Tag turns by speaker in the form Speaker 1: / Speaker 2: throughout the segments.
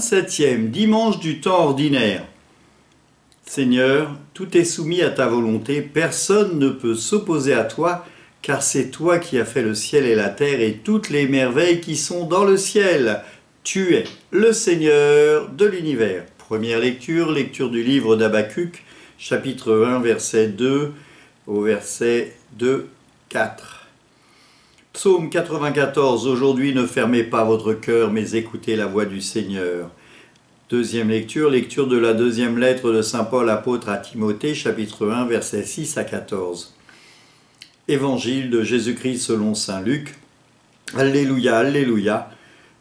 Speaker 1: 27e, dimanche du temps ordinaire. Seigneur, tout est soumis à ta volonté, personne ne peut s'opposer à toi, car c'est toi qui as fait le ciel et la terre et toutes les merveilles qui sont dans le ciel. Tu es le Seigneur de l'univers. Première lecture, lecture du livre d'Habacuc, chapitre 1, verset 2 au verset 2, 4. Psaume 94, aujourd'hui ne fermez pas votre cœur, mais écoutez la voix du Seigneur. Deuxième lecture, lecture de la deuxième lettre de saint Paul apôtre à Timothée, chapitre 1, versets 6 à 14. Évangile de Jésus-Christ selon saint Luc. Alléluia, alléluia.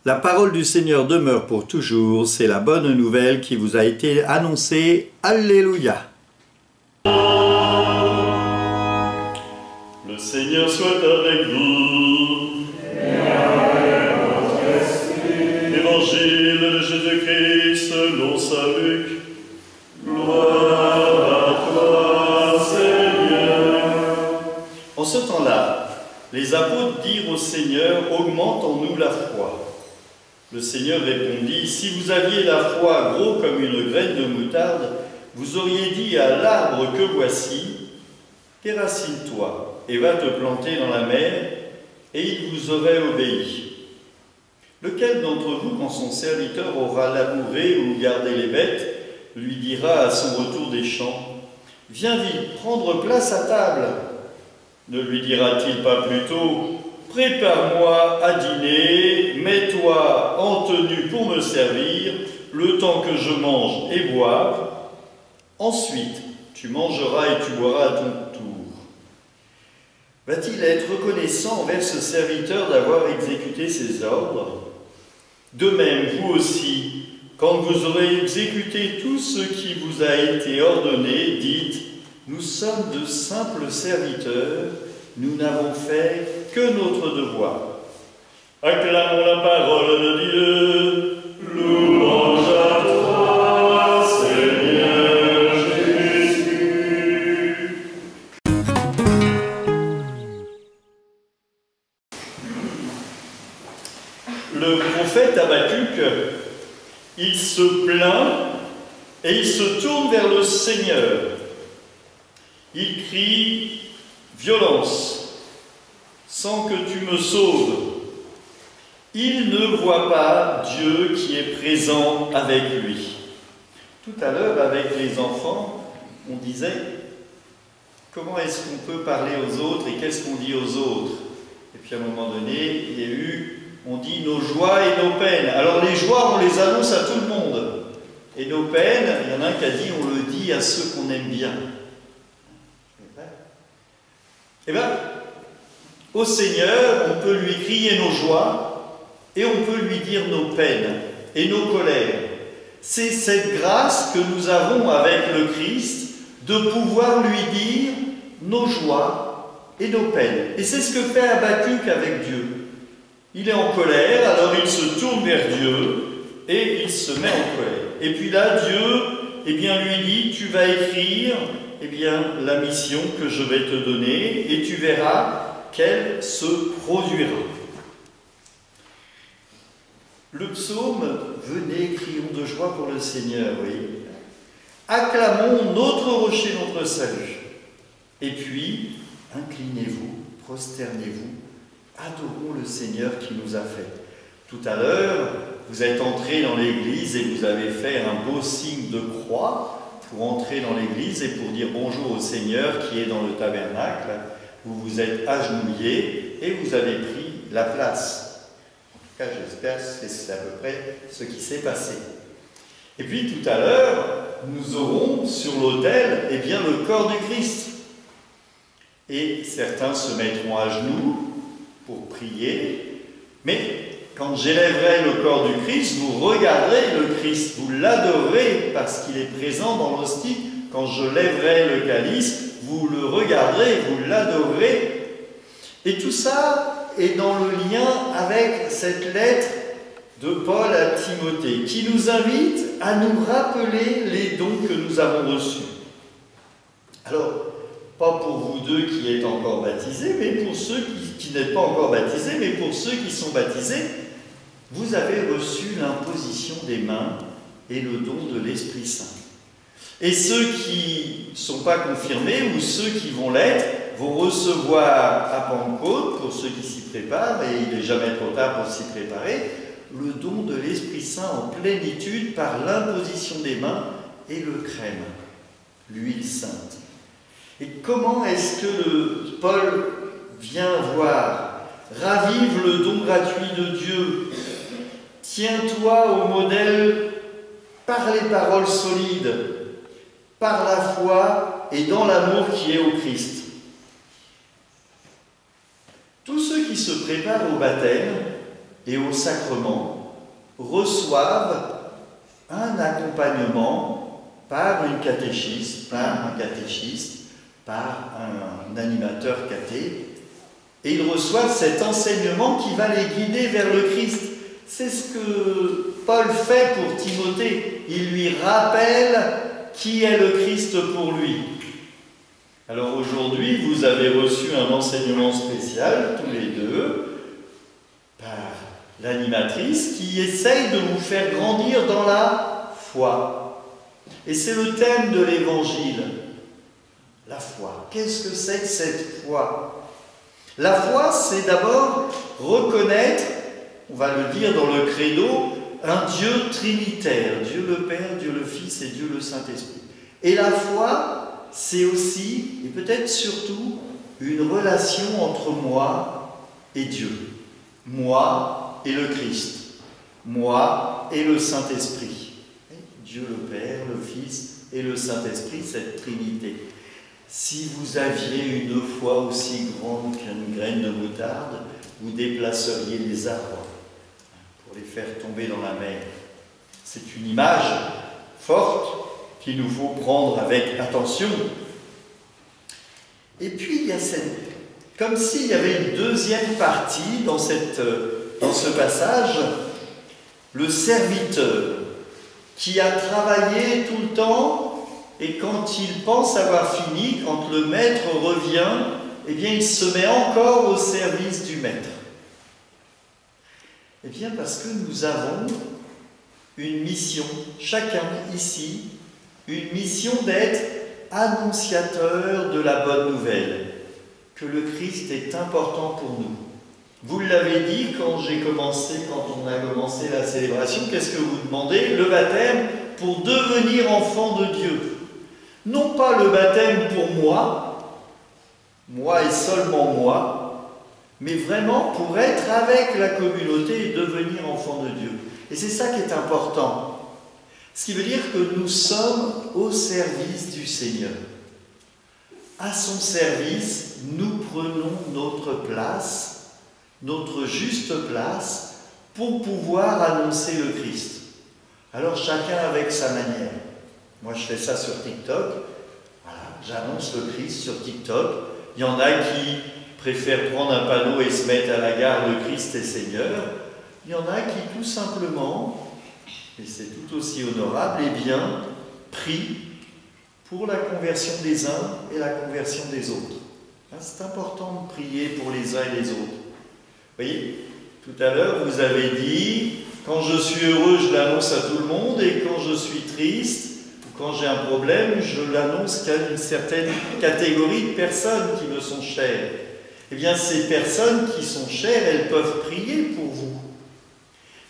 Speaker 1: La parole du Seigneur demeure pour toujours, c'est la bonne nouvelle qui vous a été annoncée. Alléluia.
Speaker 2: Le Seigneur soit avec vous. Évangile de Jésus-Christ selon saint Luc. Gloire à toi, Seigneur.
Speaker 1: En ce temps-là, les apôtres dirent au Seigneur, augmente en nous la foi. Le Seigneur répondit, si vous aviez la foi gros comme une graine de moutarde, vous auriez dit à l'arbre que voici, déracine-toi et va te planter dans la mer, et il vous aurait obéi. Lequel d'entre vous, quand son serviteur aura labouré ou gardé les bêtes, lui dira à son retour des champs, « Viens vite, prendre place à table !» Ne lui dira-t-il pas plutôt, « Prépare-moi à dîner, mets-toi en tenue pour me servir, le temps que je mange et boive. Ensuite, tu mangeras et tu boiras à ton tour. » Va-t-il être reconnaissant envers ce serviteur d'avoir exécuté ses ordres? De même, vous aussi, quand vous aurez exécuté tout ce qui vous a été ordonné, dites, nous sommes de simples serviteurs, nous n'avons fait que notre devoir.
Speaker 2: Acclamons la parole de Dieu. Louange à toi, Seigneur Jésus.
Speaker 1: Le prophète Habacuc, il se plaint et il se tourne vers le Seigneur. Il crie « Violence, sans que tu me sauves ». Il ne voit pas Dieu qui est présent avec lui. Tout à l'heure, avec les enfants, on disait « Comment est-ce qu'on peut parler aux autres et qu'est-ce qu'on dit aux autres ?» Et puis à un moment donné, il y a eu on dit nos joies et nos peines. Alors les joies, on les annonce à tout le monde. Et nos peines, il y en a un qui a dit, on le dit à ceux qu'on aime bien. Eh bien, au Seigneur, on peut lui crier nos joies et on peut lui dire nos peines et nos colères. C'est cette grâce que nous avons avec le Christ de pouvoir lui dire nos joies et nos peines. Et c'est ce que fait Habacuc avec Dieu. Il est en colère, alors il se tourne vers Dieu et il se met en colère. Et puis là, Dieu lui dit, tu vas écrire la mission que je vais te donner et tu verras qu'elle se produira. Le psaume, venez, crions de joie pour le Seigneur, oui. Acclamons notre rocher, notre salut. Et puis, inclinez-vous, prosternez-vous. Adorons le Seigneur qui nous a fait. Tout à l'heure, vous êtes entrés dans l'église et vous avez fait un beau signe de croix pour entrer dans l'église et pour dire bonjour au Seigneur qui est dans le tabernacle. Vous vous êtes agenouillés et vous avez pris la place. En tout cas, j'espère que c'est à peu près ce qui s'est passé. Et puis tout à l'heure, nous aurons sur l'autel le corps du Christ. Et certains se mettront à genoux pour prier, mais quand j'élèverai le corps du Christ, vous regarderez le Christ, vous l'adorez parce qu'il est présent dans l'hostie. Quand je lèverai le calice, vous le regarderez, vous l'adorez. Et tout ça est dans le lien avec cette lettre de Paul à Timothée, qui nous invite à nous rappeler les dons que nous avons reçus. Alors, pas pour vous deux qui êtes encore baptisés, mais pour ceux qui n'êtes pas encore baptisés, mais pour ceux qui sont baptisés, vous avez reçu l'imposition des mains et le don de l'Esprit Saint. Et ceux qui ne sont pas confirmés, ou ceux qui vont l'être, vont recevoir à Pentecôte, pour ceux qui s'y préparent, et il n'est jamais trop tard pour s'y préparer, le don de l'Esprit Saint en plénitude par l'imposition des mains et le crème, l'huile sainte. Et comment est-ce que Paul vient voir, ravive le don gratuit de Dieu, tiens-toi au modèle par les paroles solides, par la foi et dans l'amour qui est au Christ. Tous ceux qui se préparent au baptême et au sacrement reçoivent un accompagnement par une catéchiste, par un catéchiste, par un animateur caté, et ils reçoivent cet enseignement qui va les guider vers le Christ. C'est ce que Paul fait pour Timothée. Il lui rappelle qui est le Christ pour lui. Alors aujourd'hui, vous avez reçu un enseignement spécial, tous les deux, par l'animatrice qui essaye de vous faire grandir dans la foi. Et c'est le thème de l'Évangile. La foi. Qu'est-ce que c'est que cette foi? La foi, c'est d'abord reconnaître, on va le dire dans le credo, un Dieu trinitaire, Dieu le Père, Dieu le Fils et Dieu le Saint-Esprit. Et la foi, c'est aussi, et peut-être surtout, une relation entre moi et Dieu. Moi et le Christ. Moi et le Saint-Esprit. Dieu le Père, le Fils et le Saint-Esprit, cette Trinité. Si vous aviez une foi aussi grande qu'une graine de moutarde, vous déplaceriez les arbres pour les faire tomber dans la mer. C'est une image forte qu'il nous faut prendre avec attention. Et puis il y a comme s'il y avait une deuxième partie dans ce passage, le serviteur qui a travaillé tout le temps. Et quand il pense avoir fini, quand le maître revient, eh bien il se met encore au service du maître. Eh bien parce que nous avons une mission, chacun ici, une mission d'être annonciateur de la bonne nouvelle, que le Christ est important pour nous. Vous l'avez dit quand on a commencé la célébration, qu'est-ce que vous demandez? Le baptême pour devenir enfant de Dieu. Non pas le baptême pour moi et seulement moi, mais vraiment pour être avec la communauté et devenir enfant de Dieu. Et c'est ça qui est important. Ce qui veut dire que nous sommes au service du Seigneur. À son service, nous prenons notre place, notre juste place, pour pouvoir annoncer le Christ. Alors chacun avec sa manière. Moi, je fais ça sur TikTok. Voilà, j'annonce le Christ sur TikTok. Il y en a qui préfèrent prendre un panneau et se mettre à la gare « Le Christ est Seigneur ». Il y en a qui, tout simplement, et c'est tout aussi honorable, eh bien, prient pour la conversion des uns et la conversion des autres. C'est important de prier pour les uns et les autres. Vous voyez, tout à l'heure, vous avez dit « Quand je suis heureux, je l'annonce à tout le monde, et quand je suis triste, quand j'ai un problème, je l'annonce qu'à une certaine catégorie de personnes qui me sont chères. » Eh bien, ces personnes qui sont chères, elles peuvent prier pour vous.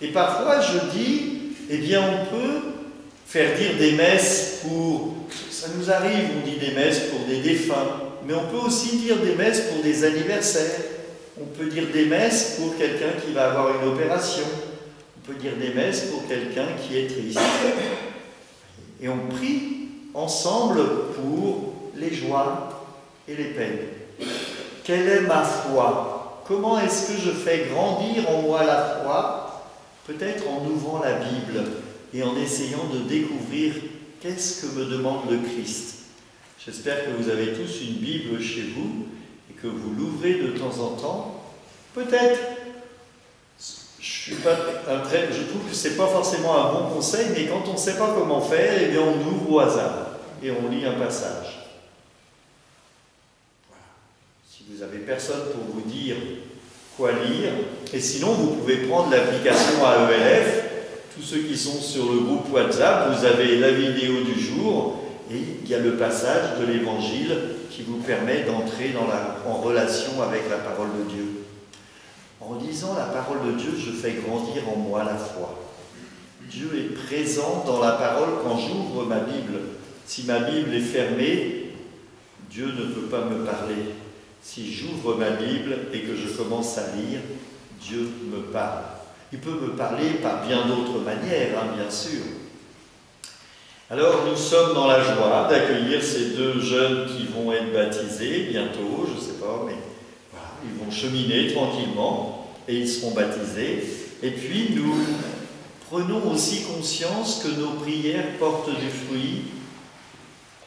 Speaker 1: Et parfois, je dis, eh bien, on peut faire dire des messes pour... Ça nous arrive, on dit des messes pour des défunts, mais on peut aussi dire des messes pour des anniversaires. On peut dire des messes pour quelqu'un qui va avoir une opération. On peut dire des messes pour quelqu'un qui est triste. Et on prie ensemble pour les joies et les peines. Quelle est ma foi? Comment est-ce que je fais grandir en moi la foi? Peut-être en ouvrant la Bible et en essayant de découvrir qu'est-ce que me demande le Christ. J'espère que vous avez tous une Bible chez vous et que vous l'ouvrez de temps en temps. Peut-être, je trouve que ce n'est pas forcément un bon conseil, mais quand on ne sait pas comment faire, eh bien on ouvre au hasard et on lit un passage. Voilà. Si vous n'avez personne pour vous dire quoi lire. Et sinon, vous pouvez prendre l'application AELF. Tous ceux qui sont sur le groupe WhatsApp, vous avez la vidéo du jour et il y a le passage de l'Évangile qui vous permet d'entrer en relation avec la parole de Dieu. En lisant la parole de Dieu, je fais grandir en moi la foi. Dieu est présent dans la parole quand j'ouvre ma Bible. Si ma Bible est fermée, Dieu ne peut pas me parler. Si j'ouvre ma Bible et que je commence à lire, Dieu me parle. Il peut me parler par bien d'autres manières, bien sûr. Alors nous sommes dans la joie d'accueillir ces deux jeunes qui vont être baptisés bientôt, je ne sais pas, mais voilà, ils vont cheminer tranquillement et ils seront baptisés. Et puis nous prenons aussi conscience que nos prières portent du fruit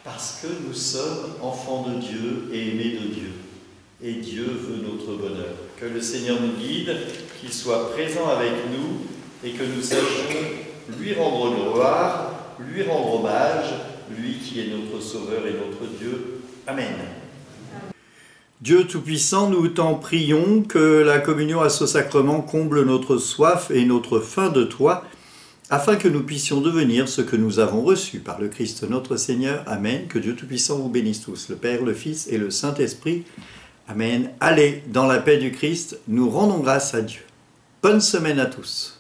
Speaker 1: parce que nous sommes enfants de Dieu et aimés de Dieu. Et Dieu veut notre bonheur. Que le Seigneur nous guide, qu'il soit présent avec nous et que nous sachions lui rendre gloire, lui rendre hommage, lui qui est notre Sauveur et notre Dieu. Amen. Dieu Tout-Puissant, nous t'en prions que la communion à ce sacrement comble notre soif et notre faim de toi, afin que nous puissions devenir ce que nous avons reçu par le Christ notre Seigneur. Amen. Que Dieu Tout-Puissant vous bénisse tous, le Père, le Fils et le Saint-Esprit. Amen. Allez, dans la paix du Christ, nous rendons grâce à Dieu. Bonne semaine à tous.